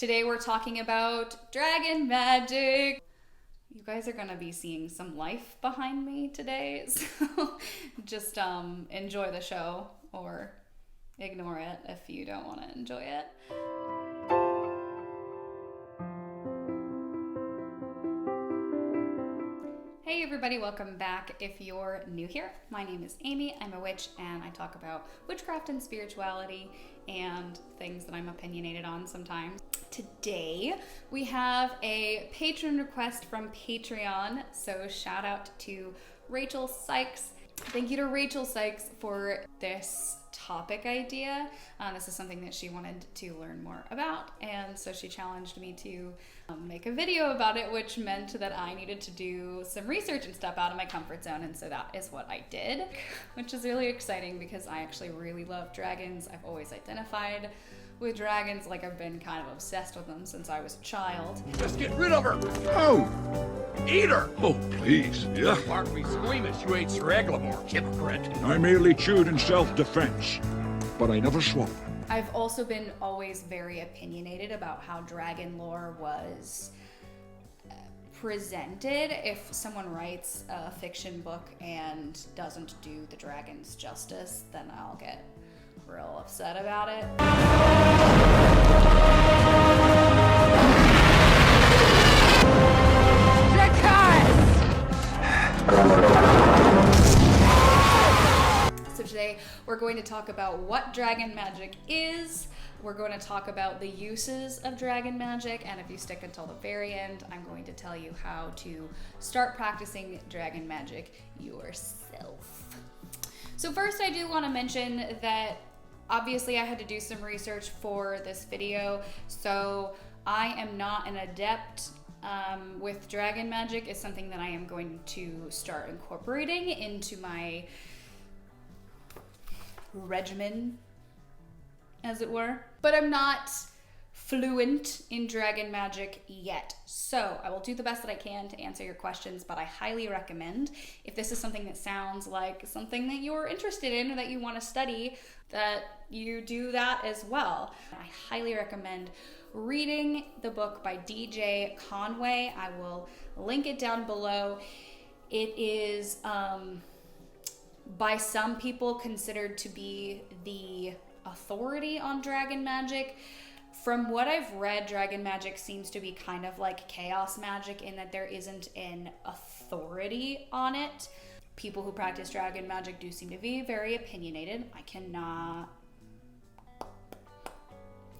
Today we're talking about Dragon Magick. You guys are gonna be seeing some life behind me today, so just enjoy the show or ignore it if you don't want to enjoy it. Hey everybody, welcome back. If you're new here, my name is Amy. I'm a witch and I talk about witchcraft and spirituality and things that I'm opinionated on sometimes. Today we have a patron request from Patreon, so shout out to Rachel Sykes. Thank you to Rachel Sykes for this topic idea. This is something that she wanted to learn more about, and so she challenged me to make a video about it, which meant that I needed to do some research and step out of my comfort zone, and so that is what I did, which is really exciting because I actually really love dragons. I've always identified with dragons, like I've been kind of obsessed with them since I was a child. Just get rid of her! Oh! Eat her! Oh, please, yeah? Mark me squeamish, you ain't Sreglamore, hypocrite. I merely chewed in self-defense, but I never swallowed. I've also been always very opinionated about how dragon lore was presented. If someone writes a fiction book and doesn't do the dragons justice, then I'll get real upset about it. So today we're going to talk about what dragon magic is. We're going to talk about the uses of dragon magic, and if you stick until the very end, I'm going to tell you how to start practicing dragon magic yourself. So first I do want to mention that obviously I had to do some research for this video, so I am not an adept with dragon magic. It's something that I am going to start incorporating into my regimen, as it were. But I'm not fluent in dragon magic yet, so I will do the best that I can to answer your questions, but I highly recommend, if this is something that sounds like something that you're interested in or that you want to study, that you do that as well. I highly recommend reading the book by DJ Conway. I will link it down below. It is by some people considered to be the authority on dragon magic. From what I've read, dragon magic seems to be kind of like chaos magic in that there isn't an authority on it. People who practice dragon magic do seem to be very opinionated. I cannot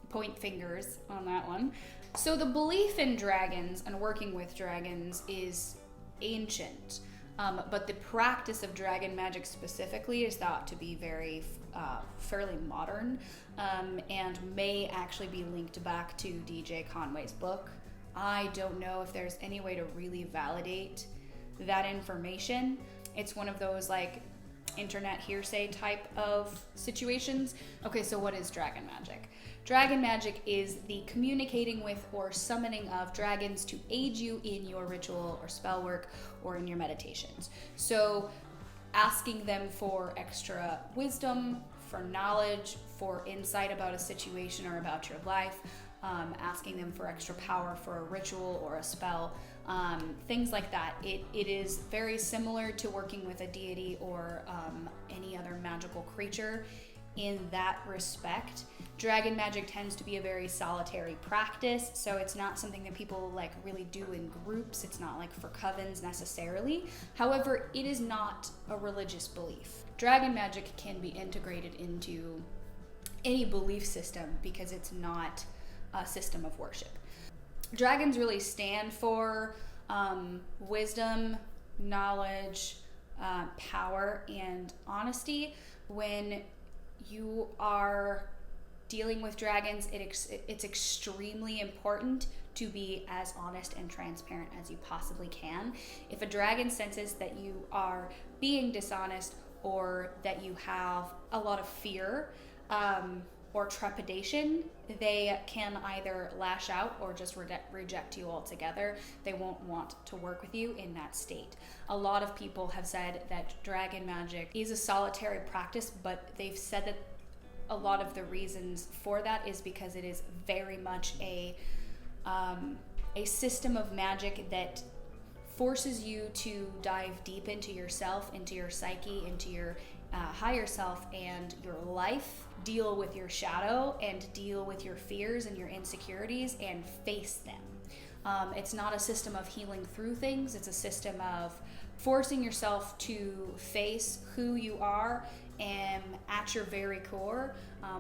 point fingers on that one. So the belief in dragons and working with dragons is ancient, but the practice of dragon magic specifically is thought to be very fairly modern, and may actually be linked back to DJ Conway's book. I don't know if there's any way to really validate that information. It's one of those like internet hearsay type of situations. Okay, so what is dragon magic? Dragon magic is the communicating with or summoning of dragons to aid you in your ritual or spell work or in your meditations. So asking them for extra wisdom, for knowledge, for insight about a situation or about your life, asking them for extra power for a ritual or a spell, things like that. It is very similar to working with a deity or any other magical creature in that respect. Dragon magic tends to be a very solitary practice, so it's not something that people like really do in groups. It's not like for covens necessarily. However, it is not a religious belief. Dragon magic can be integrated into any belief system because it's not a system of worship. Dragons really stand for wisdom, knowledge, power, and honesty. When you are dealing with dragons, it's extremely important to be as honest and transparent as you possibly can. If a dragon senses that you are being dishonest or that you have a lot of fear or trepidation, they can either lash out or just reject you altogether. They won't want to work with you in that state. A lot of people have said that dragon magic is a solitary practice, but they've said that a lot of the reasons for that is because it is very much a system of magic that forces you to dive deep into yourself, into your psyche, into your higher self and your life, deal with your shadow and deal with your fears and your insecurities and face them. It's not a system of healing through things, it's a system of forcing yourself to face who you are and at your very core,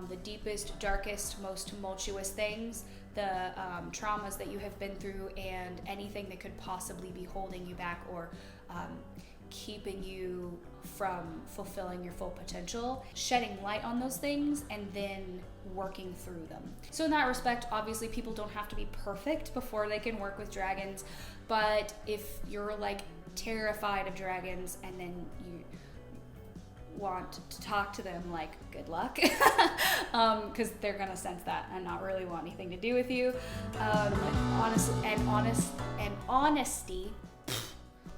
the deepest, darkest, most tumultuous things, the traumas that you have been through, and anything that could possibly be holding you back or keeping you from fulfilling your full potential, shedding light on those things and then working through them. So in that respect, obviously people don't have to be perfect before they can work with dragons, but if you're like terrified of dragons and then you want to talk to them, like, good luck, because they're gonna sense that and not really want anything to do with you.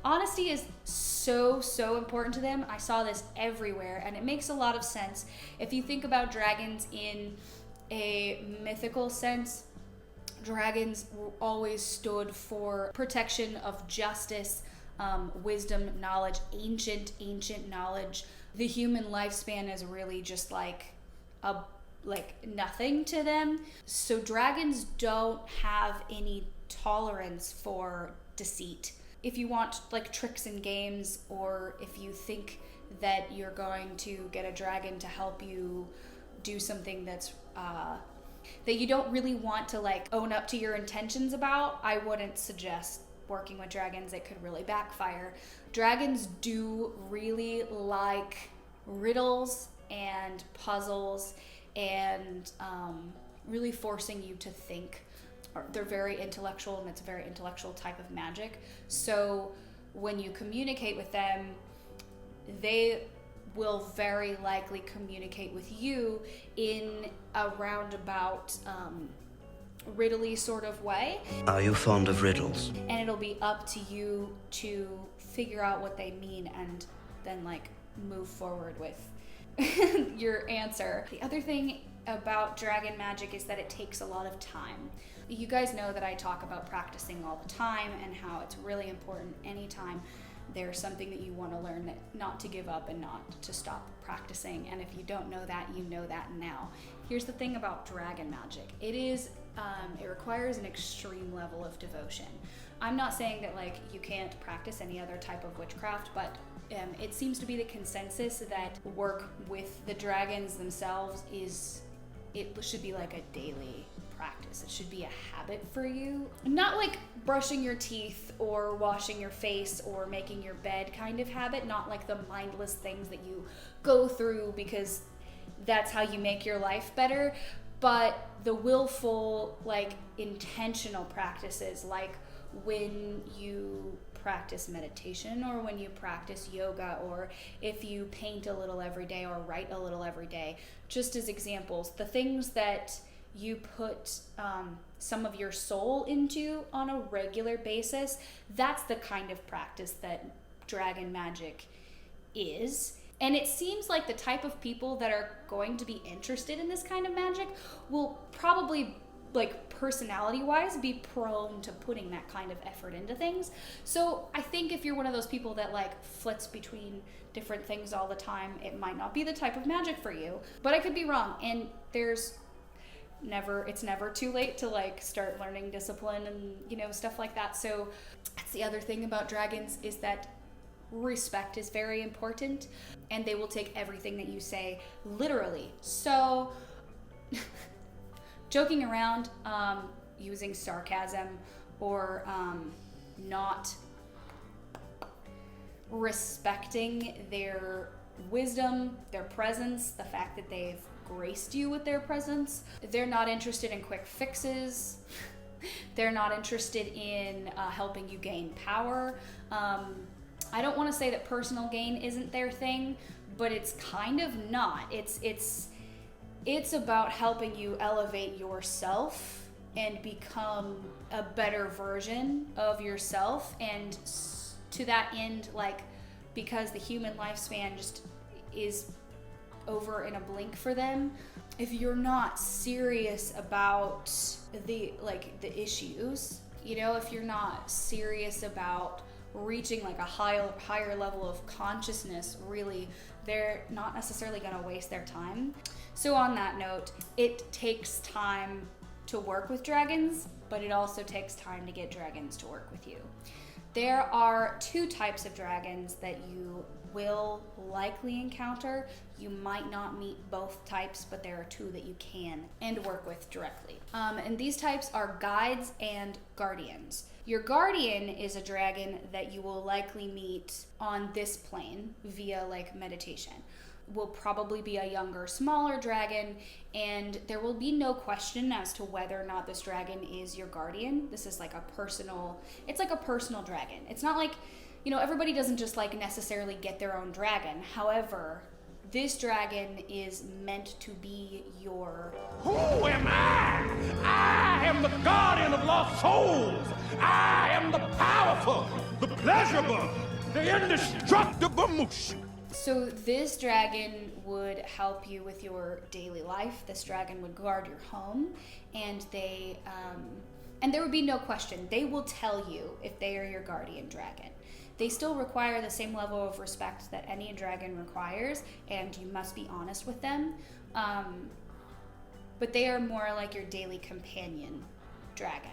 Honesty is so important to them. I saw this everywhere, and it makes a lot of sense. If you think about dragons in a mythical sense, dragons always stood for protection of justice, wisdom, knowledge, ancient knowledge. The human lifespan is really just like nothing to them. So dragons don't have any tolerance for deceit. If you want like tricks and games, or if you think that you're going to get a dragon to help you do something that's that you don't really want to like own up to your intentions about, I wouldn't suggest working with dragons. It could really backfire. Dragons do really like riddles and puzzles and really forcing you to think. They're very intellectual, and it's a very intellectual type of magic. So when you communicate with them, they will very likely communicate with you in a roundabout, riddly sort of way. Are you fond of riddles? And it'll be up to you to figure out what they mean and then like move forward with your answer. The other thing about Dragon Magic is that it takes a lot of time. You guys know that I talk about practicing all the time and how it's really important anytime there's something that you want to learn, that not to give up and not to stop practicing. And if you don't know that, you know that now. Here's the thing about Dragon Magic. It requires an extreme level of devotion. I'm not saying that like you can't practice any other type of witchcraft, but it seems to be the consensus that work with the dragons themselves it should be like a daily practice. It should be a habit for you. Not like brushing your teeth or washing your face or making your bed kind of habit, not like the mindless things that you go through because that's how you make your life better, but the willful, like intentional practices, like when you practice meditation or when you practice yoga, or if you paint a little every day or write a little every day. Just as examples, the things that you put some of your soul into on a regular basis, that's the kind of practice that Dragon Magic is. And it seems like the type of people that are going to be interested in this kind of magic will probably, like personality-wise, be prone to putting that kind of effort into things. So I think if you're one of those people that like flits between different things all the time, it might not be the type of magic for you. But I could be wrong, and it's never too late to like start learning discipline and stuff like that. So that's the other thing about dragons, is that respect is very important, and they will take everything that you say literally. So joking around, using sarcasm, or not respecting their wisdom, their presence, the fact that they've graced you with their presence. They're not interested in quick fixes. They're not interested in helping you gain power. I don't want to say that personal gain isn't their thing, but it's kind of not. It's about helping you elevate yourself and become a better version of yourself. And to that end, like, because the human lifespan just is over in a blink for them, if you're not serious about the issues, you know, if you're not serious about reaching like a higher level of consciousness, really, they're not necessarily going to waste their time. So on that note, it takes time to work with dragons, but it also takes time to get dragons to work with you. There are 2 types of dragons that you will likely encounter. You might not meet both types, but there are 2 that you can and work with directly. And these types are guides and guardians. Your guardian is a dragon that you will likely meet on this plane via like meditation. Will probably be a younger, smaller dragon, and there will be no question as to whether or not this dragon is your guardian. This is like it's like a personal dragon. It's not like, you know, everybody doesn't just like necessarily get their own dragon. However, this dragon is meant to be your... Who am I? I am the guardian of lost souls. I am the powerful, the pleasurable, the indestructible Mushu. So this dragon would help you with your daily life. This dragon would guard your home, and and there would be no question. They will tell you if they are your guardian dragon. They still require the same level of respect that any dragon requires, and you must be honest with them. But they are more like your daily companion dragon.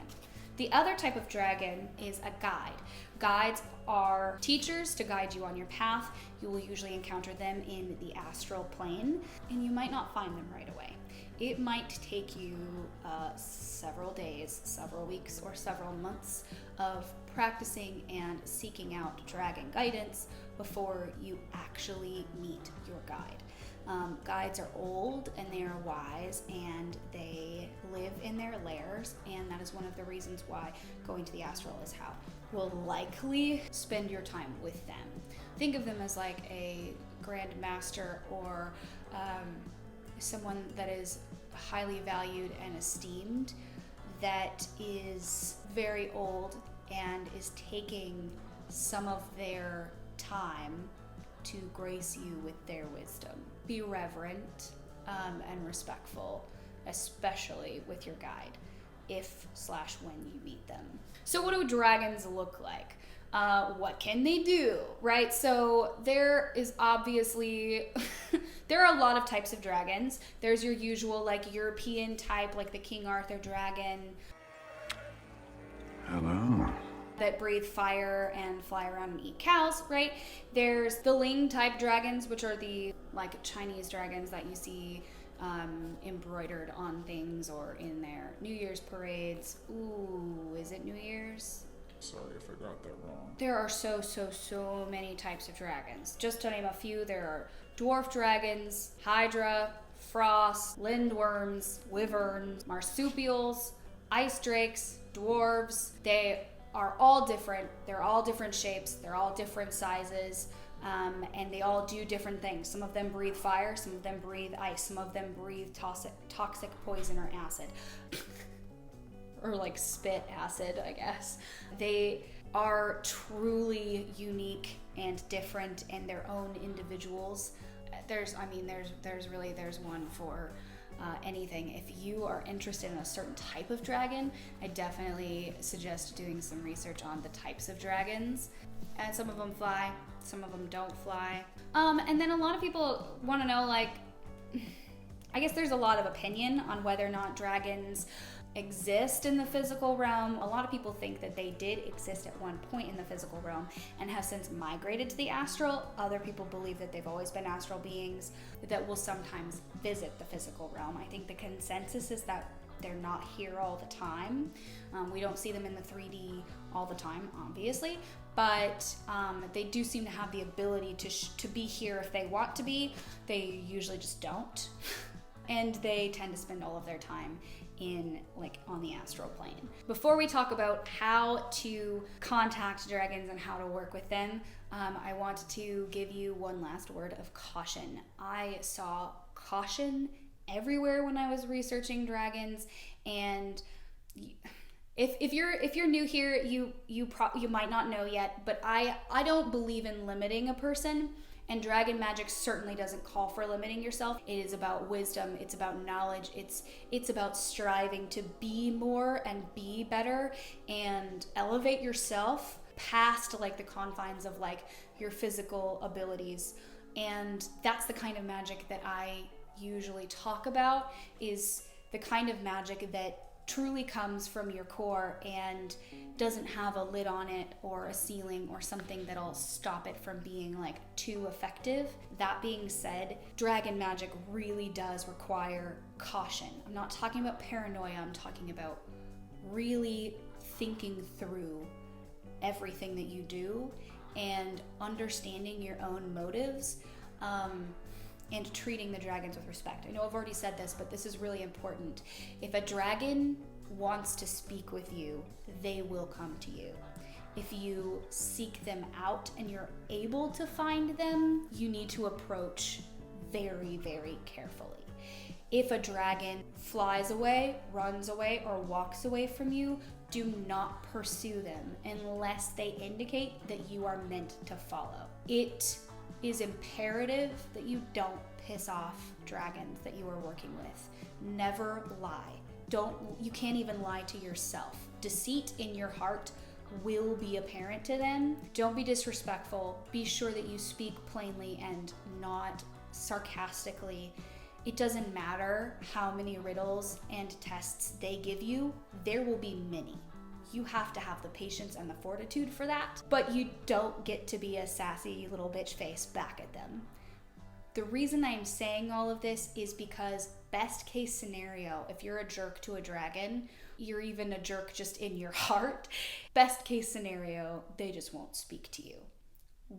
The other type of dragon is a guide. Guides are teachers to guide you on your path. You will usually encounter them in the astral plane, and you might not find them right away. It might take you several days, several weeks, or several months of practicing and seeking out dragon guidance before you actually meet your guide. Guides are old and they are wise, and they live in their lairs, and that is one of the reasons why going to the astral is how you'll likely spend your time with them. Think of them as like a grand master or someone that is highly valued and esteemed, that is very old and is taking some of their time to grace you with their wisdom. Be reverent and respectful, especially with your guide, if/when you meet them. So what do dragons look like? What can they do, right? So there is obviously, there are a lot of types of dragons. There's your usual like European type, like the King Arthur dragon. Hello. That breathe fire and fly around and eat cows, right? There's the Ling type dragons, which are the like Chinese dragons that you see embroidered on things or in their New Year's parades. Ooh, is it New Year's? Sorry if I got that wrong. There are so many types of dragons. Just to name a few, there are dwarf dragons, hydra, frost, lindworms, wyverns, marsupials, ice drakes, dwarves. They are all different. They're all different shapes. They're all different sizes. And they all do different things. Some of them breathe fire. Some of them breathe ice. Some of them breathe toxic poison or acid. Or like spit acid, I guess. They are truly unique and different and their own individuals. There's one for anything. If you are interested in a certain type of dragon, I definitely suggest doing some research on the types of dragons. And some of them fly, some of them don't fly. And then a lot of people want to know, like, I guess there's a lot of opinion on whether or not dragons exist in the physical realm. A lot of people think that they did exist at one point in the physical realm and have since migrated to the astral. Other people believe that they've always been astral beings that will sometimes visit the physical realm. I think the consensus is that they're not here all the time. We don't see them in the 3D all the time, obviously, but they do seem to have the ability to be here if they want to be. They usually just don't. And they tend to spend all of their time on the astral plane. Before we talk about how to contact dragons and how to work with them, I want to give you one last word of caution. I saw caution everywhere when I was researching dragons, and if you're new here, you might not know yet, but I don't believe in limiting a person And Dragon Magick certainly doesn't call for limiting yourself. It is about wisdom, it's about knowledge, it's about striving to be more and be better and elevate yourself past like the confines of like your physical abilities. And that's the kind of magic that I usually talk about, is the kind of magic that truly comes from your core and doesn't have a lid on it or a ceiling or something that'll stop it from being like too effective. That being said, Dragon Magick really does require caution. I'm not talking about paranoia, I'm talking about really thinking through everything that you do and understanding your own motives, and treating the dragons with respect. I know I've already said this, but this is really important. If a dragon wants to speak with you, they will come to you. If you seek them out and you're able to find them, you need to approach very, very carefully. If a dragon flies away, runs away, or walks away from you, do not pursue them unless they indicate that you are meant to follow. It is imperative that you don't piss off dragons that you are working with. Never lie. You can't even lie to yourself. Deceit in your heart will be apparent to them. Don't be disrespectful. Be sure that you speak plainly and not sarcastically. It doesn't matter how many riddles and tests they give you, there will be many. You have to have the patience and the fortitude for that, but you don't get to be a sassy little bitch face back at them. The reason I'm saying all of this is because best case scenario, if you're a jerk to a dragon, you're even a jerk just in your heart, best case scenario, they just won't speak to you.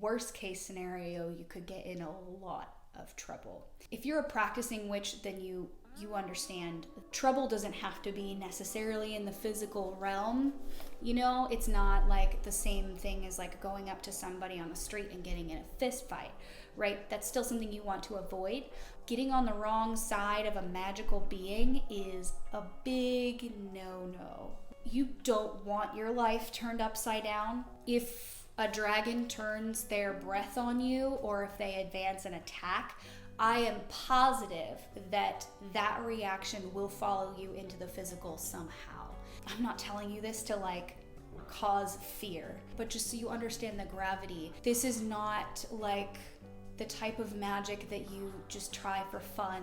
Worst case scenario, you could get in a lot of trouble. If you're a practicing witch, then you understand trouble doesn't have to be necessarily in the physical realm. You know, it's not like the same thing as like going up to somebody on the street and getting in a fist fight, right? That's still something you want to avoid. Getting on the wrong side of a magical being is a big no-no. You don't want your life turned upside down. If a dragon turns their breath on you or if they advance an attack, I am positive that that reaction will follow you into the physical somehow. I'm not telling you this to like cause fear, but just so you understand the gravity. This is not like the type of magic that you just try for fun.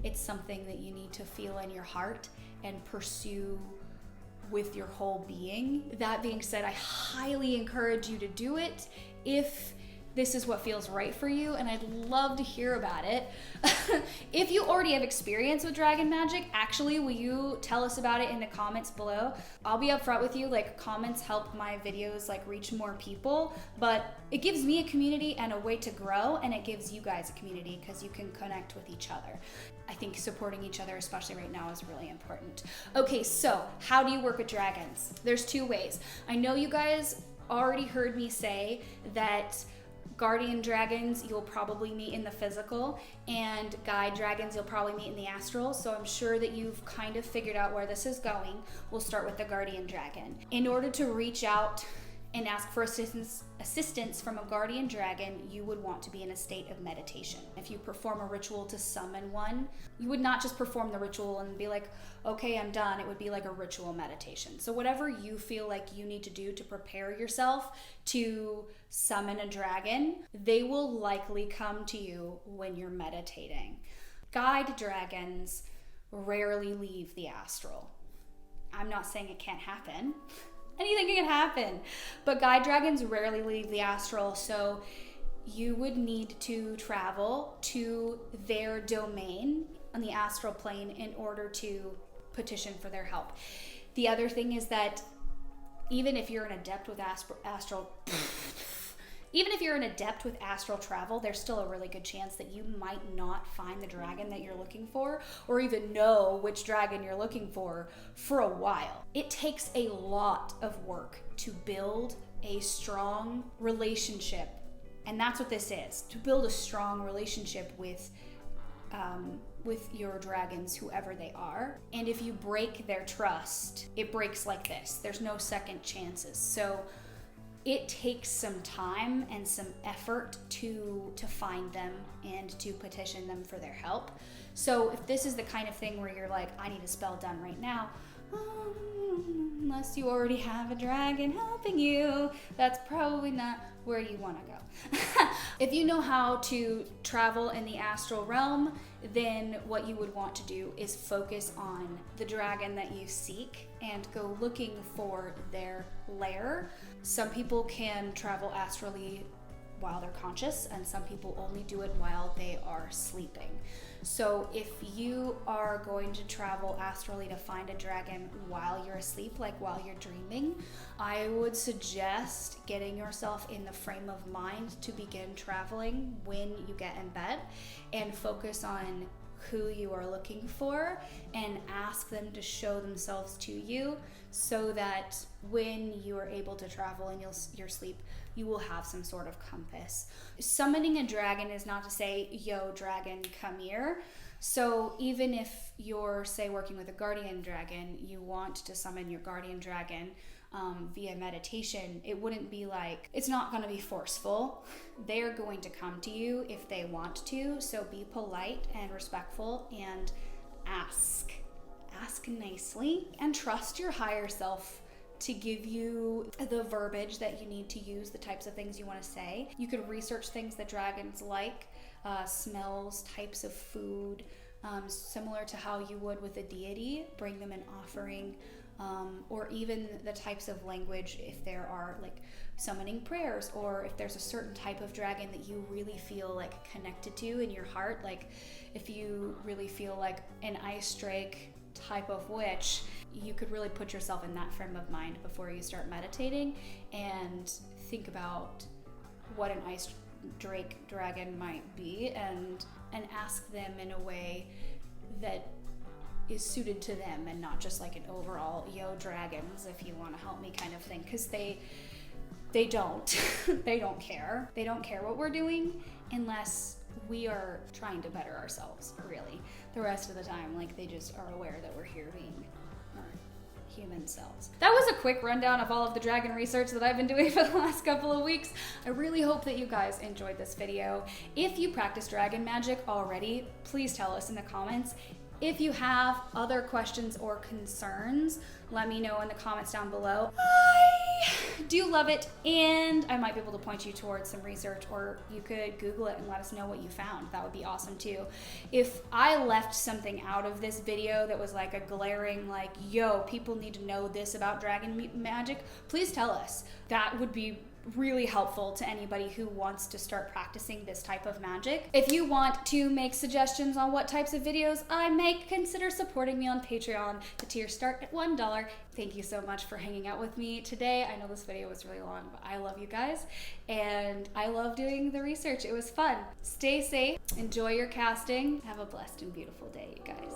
It's something that you need to feel in your heart and pursue with your whole being. That being said, I highly encourage you to do it if this is what feels right for you, and I'd love to hear about it. If you already have experience with Dragon Magick, actually, will you tell us about it in the comments below? I'll be upfront with you, like comments help my videos like reach more people, but it gives me a community and a way to grow, and it gives you guys a community because you can connect with each other. I think supporting each other, especially right now, is really important. Okay, so how do you work with dragons? There's two ways. I know you guys already heard me say that guardian dragons you'll probably meet in the physical, and guide dragons you'll probably meet in the astral, so I'm sure that you've kind of figured out where this is going. We'll start with the guardian dragon. In order to reach out and ask for assistance from a guardian dragon, you would want to be in a state of meditation. If you perform a ritual to summon one, you would not just perform the ritual and be like, okay, I'm done. It would be like a ritual meditation. So whatever you feel like you need to do to prepare yourself to summon a dragon, they will likely come to you when you're meditating. Guide dragons rarely leave the astral. I'm not saying it can't happen. Anything can happen, but guide dragons rarely leave the astral, so you would need to travel to their domain on the astral plane in order to petition for their help. The other thing is that even if you're an adept with astral travel, there's still a really good chance that you might not find the dragon that you're looking for, or even know which dragon you're looking for a while. It takes a lot of work to build a strong relationship, and that's what this is, to build a strong relationship with your dragons, whoever they are. And if you break their trust, it breaks like this. There's no second chances. So it takes some time and some effort to find them and to petition them for their help. So if this is the kind of thing where you're like, I need a spell done right now, unless you already have a dragon helping you, that's probably not where you want to go. If you know how to travel in the astral realm, then what you would want to do is focus on the dragon that you seek and go looking for their lair. Some people can travel astrally while they're conscious, and some people only do it while they are sleeping. So if you are going to travel astrally to find a dragon while you're asleep, like while you're dreaming, I would suggest getting yourself in the frame of mind to begin traveling when you get in bed, and focus on who you are looking for and ask them to show themselves to you, so that when you are able to travel in your sleep, you will have some sort of compass. Summoning a dragon is not to say, yo, dragon, come here. So even if you're, say, working with a guardian dragon, you want to summon your guardian dragon via meditation, it wouldn't be like, it's not going to be forceful. They're going to come to you if they want to. So be polite and respectful and ask. Ask nicely and trust your higher self to give you the verbiage that you need to use, the types of things you want to say. You could research things that dragons like, smells, types of food, similar to how you would with a deity, bring them an offering, or even the types of language if there are like summoning prayers, or if there's a certain type of dragon that you really feel like connected to in your heart. Like if you really feel like an ice drake type of witch, you could really put yourself in that frame of mind before you start meditating and think about what an ice drake dragon might be, and ask them in a way that is suited to them, and not just like an overall, yo, dragons, if you want to help me kind of thing, because they don't they don't care what we're doing unless we are trying to better ourselves. Really, the rest of the time, like, they just are aware that we're here being our human selves. That was a quick rundown of all of the dragon research that I've been doing for the last couple of weeks. I really hope that you guys enjoyed this video. If you practice dragon magic already, please tell us in the comments. If you have other questions or concerns, let me know in the comments down below. I do love it, and I might be able to point you towards some research, or you could Google it and let us know what you found. That would be awesome too. If I left something out of this video that was like a glaring, like, yo, people need to know this about dragon magic, please tell us. That would be really helpful to anybody who wants to start practicing this type of magic. If you want to make suggestions on what types of videos I make, consider supporting me on Patreon. The tiers start at $1. Thank you so much for hanging out with me today. I know this video was really long, but I love you guys, and I love doing the research. It was fun. Stay safe, enjoy your casting, have a blessed and beautiful day, you guys.